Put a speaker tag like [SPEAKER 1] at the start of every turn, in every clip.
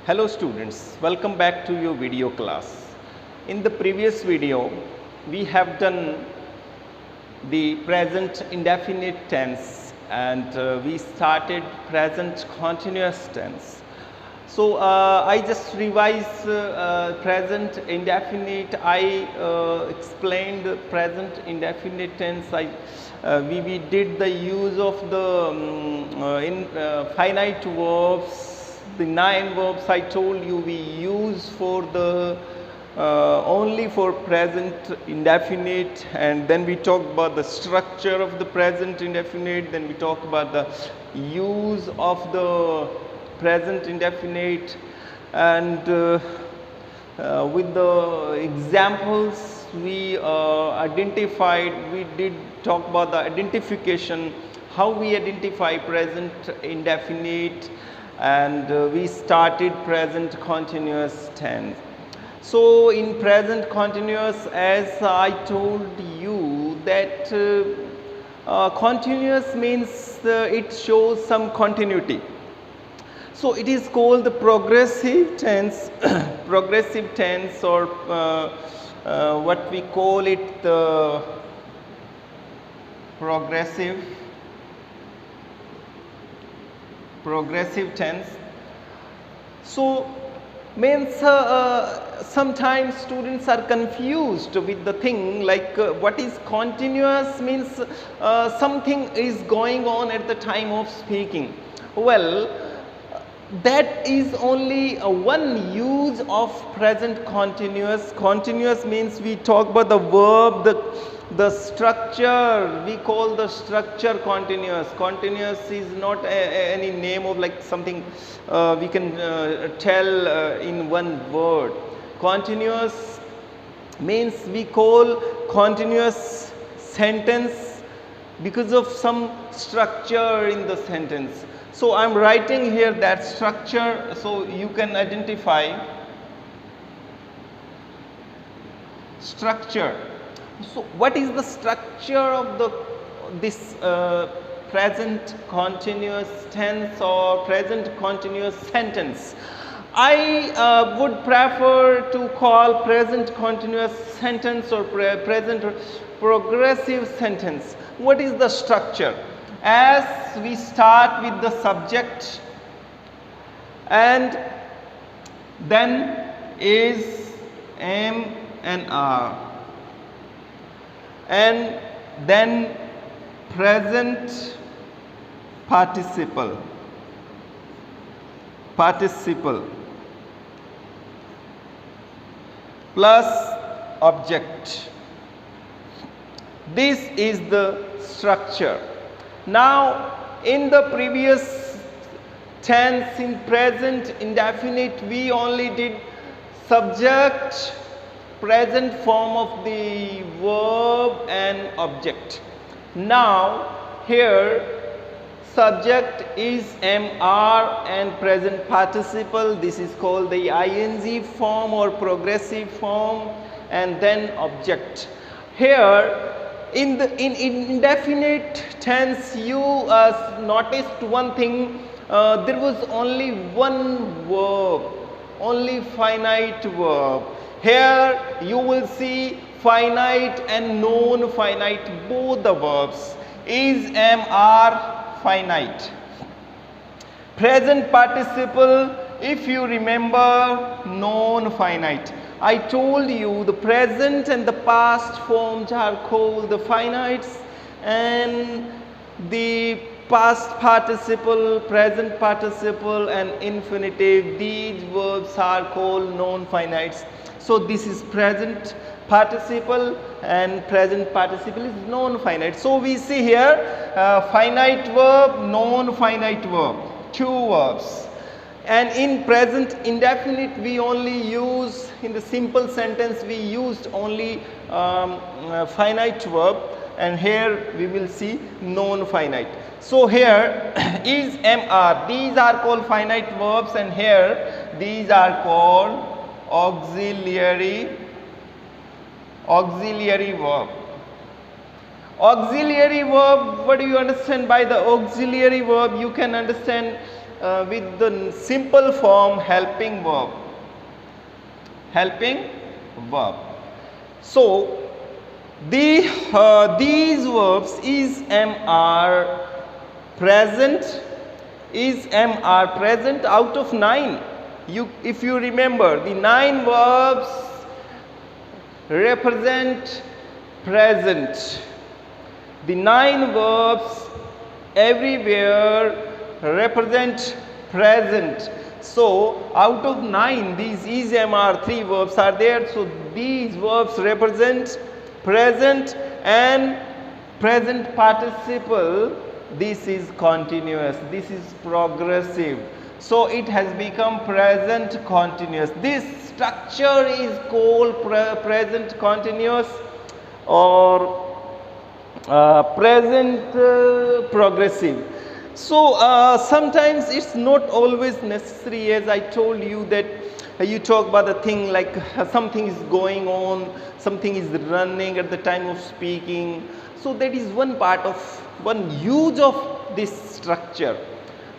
[SPEAKER 1] Hello students, welcome back to your video class. In the previous video, we have done the present indefinite tense and we started present continuous tense. So I just revised present indefinite. I explained the present indefinite tense. We did the use of the finite verbs. The 9 verbs I told you we use for the only for present indefinite, and then we talked about the structure of the present indefinite, then we talked about the use of the present indefinite, and with the examples we identified, we did talk about the identification, how we identify present indefinite, and we started present continuous tense. So in present continuous, as I told you that continuous means it shows some continuity. So it is called the progressive tense, progressive tense, or what we call it, the progressive tense. So means sometimes students are confused with the thing like what is continuous means something is going on at the time of speaking. Well, that is only one use of present continuous. Continuous means we talk about the verb, the structure, we call the structure continuous. Continuous is not any name of like something we can tell in one word. Continuous means we call continuous sentence because of some structure in the sentence. So I am writing here that structure so you can identify structure. So what is the structure of this present continuous tense or present continuous sentence? I would prefer to call present continuous sentence or present progressive sentence. What is the structure? As we start with the subject and then is, am and are, and then present participle plus object. This is the structure. Now in the previous tense, in present indefinite, we only did subject, present form of the verb and object. Now here subject is am, are, and present participle, this is called the ing form or progressive form, and then object. Here in indefinite tense you noticed one thing, there was only one verb, only finite verb. Here you will see finite and non-finite, both the verbs. Is, am, are finite. Present participle, if you remember, non-finite. I told you the present and the past forms are called the finites, and the past participle, present participle, and infinitive, these verbs are called non-finites. So this is present participle and present participle is non-finite. So we see here finite verb, non-finite verb, two verbs. And in present indefinite we only use, in the simple sentence we used only finite verb, and here we will see non-finite. So here is, am, are, these are called finite verbs, and here these are called auxiliary verb. Auxiliary verb, what do you understand by the auxiliary verb? You can understand with the simple form helping verb. Helping verb. So these verbs is am are present, is am are present out of 9. If you remember, the 9 verbs represent present. The 9 verbs everywhere represent present. So out of 9, these is am are 3 verbs are there. So these verbs represent present and present participle. This is continuous, this is progressive. So it has become present continuous. This structure is called present continuous or present progressive. So sometimes it's not always necessary, as I told you, that you talk about the thing like something is going on, something is running at the time of speaking. So that is one part of, one use of this structure.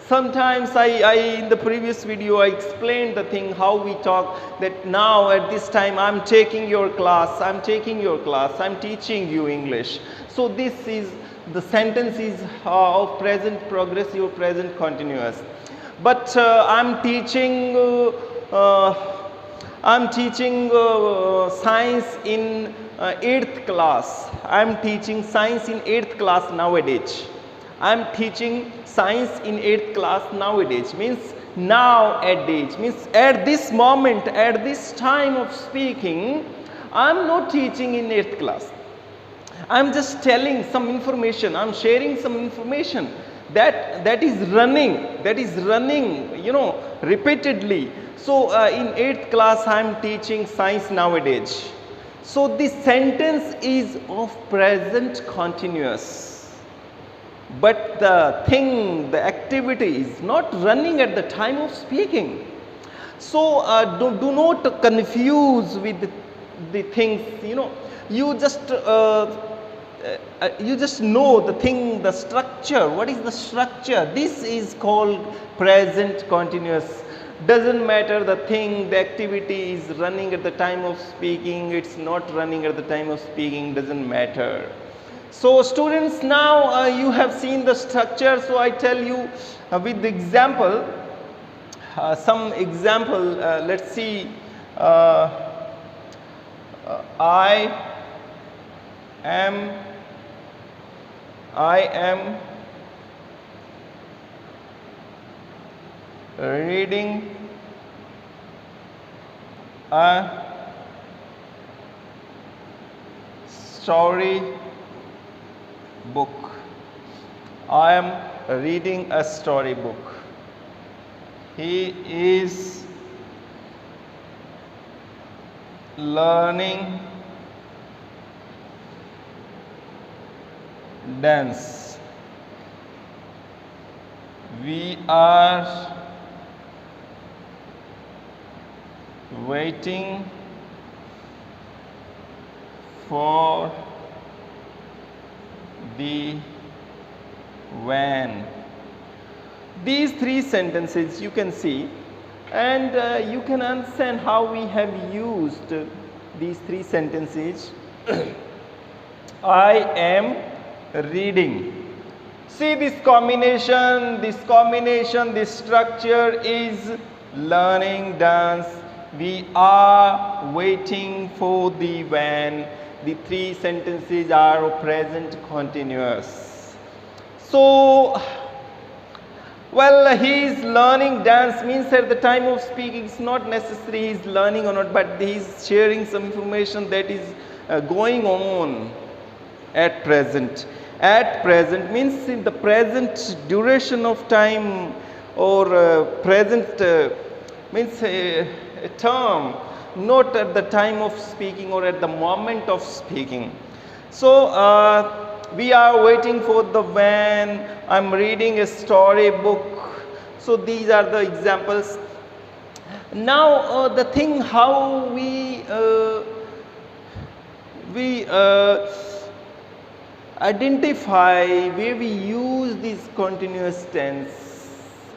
[SPEAKER 1] Sometimes I in the previous video I explained the thing how we talk, that now at this time I'm taking your class, I'm teaching you English. So this is the sentence is of present progressive or present continuous. But I'm teaching science in 8th class. I'm teaching science in 8th class nowadays. I'm teaching science in 8th class nowadays. Means nowadays, means at this moment, at this time of speaking, I'm not teaching in 8th class. I'm just telling some information, I'm sharing some information that is running, you know, repeatedly. So in 8th class I'm teaching science nowadays. So this sentence is of present continuous. But the thing, the activity is not running at the time of speaking. So do not confuse with the things, you know. You just know the thing, the structure. What is the structure? This is called present continuous. Doesn't matter the thing, the activity is running at the time of speaking, it's not running at the time of speaking, doesn't matter. So students, now you have seen the structure. So I tell you with the example, some example. Let's see. I am reading a story book. I am reading a story book. He is learning dance. We are waiting for the van. These 3 sentences you can see, and you can understand how we have used these 3 sentences. I am reading. See this combination, this structure is learning dance. We are waiting for the van. The 3 sentences are present continuous. So, well, he is learning dance means at the time of speaking it's not necessary he is learning or not, but he is sharing some information that is going on at present. At present means in the present duration of time, or present means a term, not at the time of speaking or at the moment of speaking. So we are waiting for the van. I'm reading a story book. So these are the examples. Now the thing how we identify where we use this continuous tense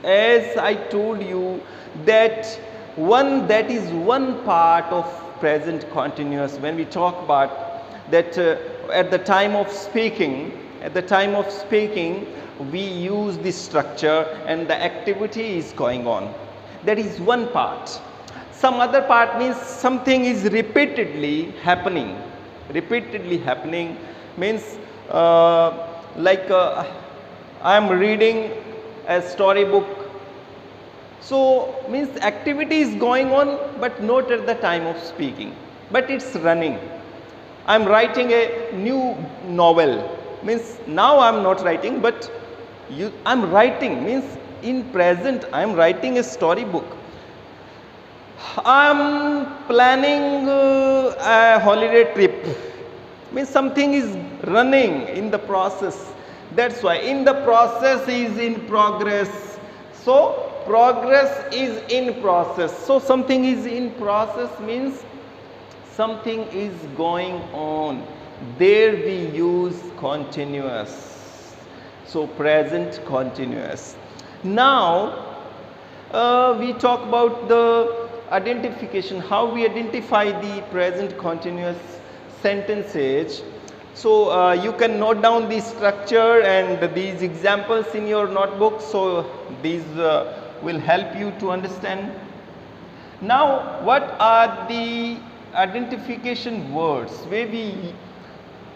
[SPEAKER 1] as I told you that that is one part of present continuous. When we talk about that at the time of speaking, we use this structure and the activity is going on. That is one part. Some other part means something is repeatedly happening. Repeatedly happening means I am reading a storybook. So means activity is going on but not at the time of speaking, but it's running. I am writing a new novel, means now I am not writing, but I am writing, means in present I am writing a storybook. I am planning a holiday trip, means something is running in the process. That's why in the process is in progress. So progress is in process. So something is in process means something is going on. There we use continuous. So present continuous. Now we talk about the identification, how we identify the present continuous sentences. So you can note down the structure and these examples in your notebook. So these will help you to understand. Now what are the identification words where we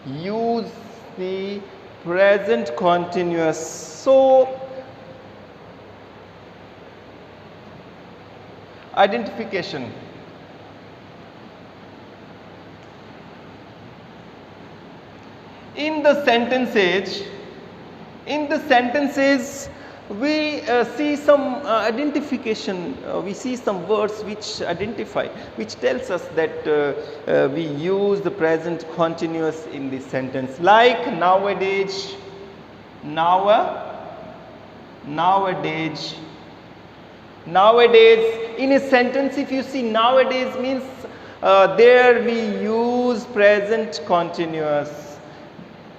[SPEAKER 1] use the present continuous? So identification. In the sentences we see some identification, we see some words which identify, which tells us that we use the present continuous in this sentence, like nowadays, nowadays. In a sentence, if you see nowadays means there we use present continuous.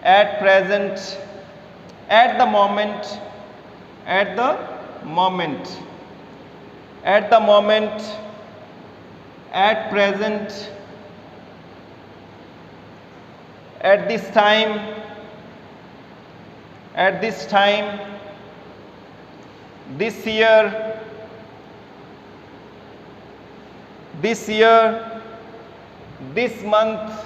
[SPEAKER 1] At present, at the moment, at the moment, at the moment, at present, at this time, this year, this month,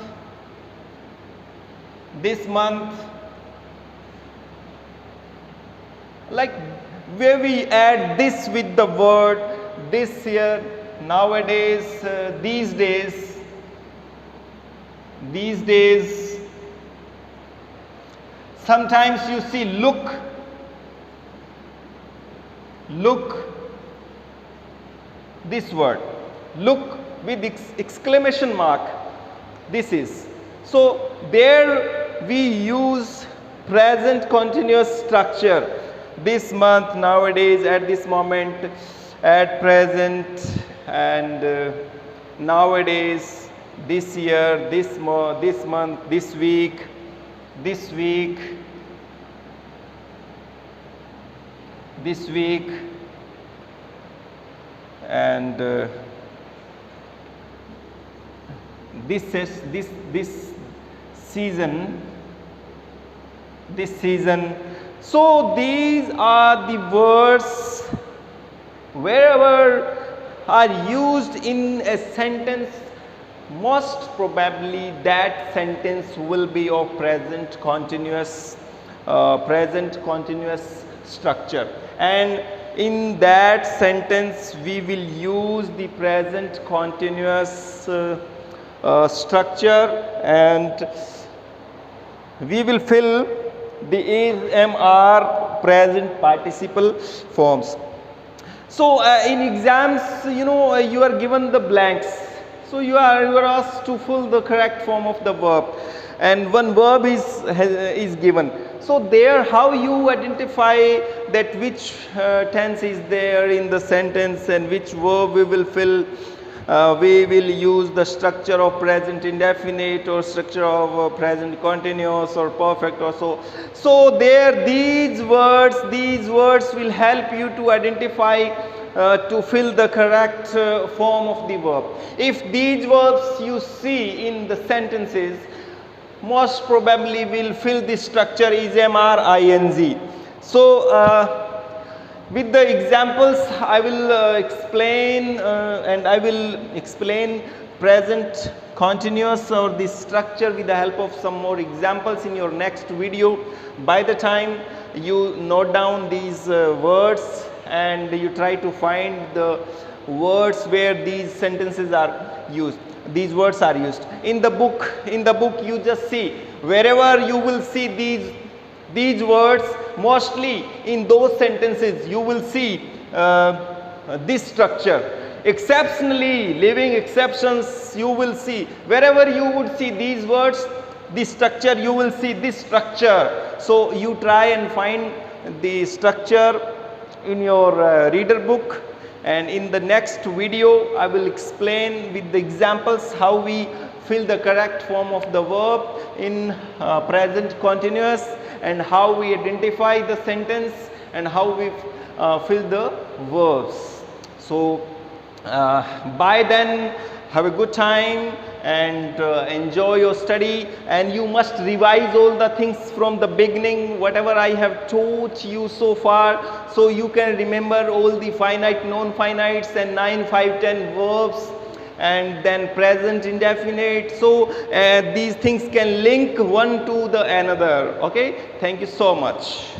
[SPEAKER 1] like where we add this with the word this year, nowadays, these days. Sometimes you see look, this word, look with exclamation mark, this is. So there we use present continuous structure. This month, nowadays, at this moment, at present, and nowadays, this year, this month, this week, and this season. So these are the words wherever are used in a sentence, most probably that sentence will be of present continuous structure, and in that sentence we will use the present continuous structure, and we will fill the is present participle forms. So in exams, you are given the blanks, so you are asked to fill the correct form of the verb, and one verb is given. So there, how you identify that which tense is there in the sentence and which verb we will fill. we will use the structure of present indefinite or structure of present continuous or perfect or so. So there these words will help you to identify to fill the correct form of the verb. If these verbs you see in the sentences, most probably will fill this structure is MR ing. So with the examples I will explain and I will explain present continuous or this structure with the help of some more examples in your next video. By the time you note down these words and you try to find the words where these sentences are used, these words are used in the book. You just see wherever you will see these words, mostly in those sentences you will see this structure. Exceptionally, leaving exceptions, you will see wherever you would see these words, this structure, you will see this structure. So you try and find the structure in your reader book, and in the next video I will explain with the examples how we fill the correct form of the verb in present continuous, and how we identify the sentence, and how we fill the verbs. So by then, have a good time and enjoy your study, and you must revise all the things from the beginning, whatever I have taught you so far, so you can remember all the finite, non-finites and 9, 5, 10 verbs, and then present indefinite. So these things can link one to the another. Okay, thank you so much.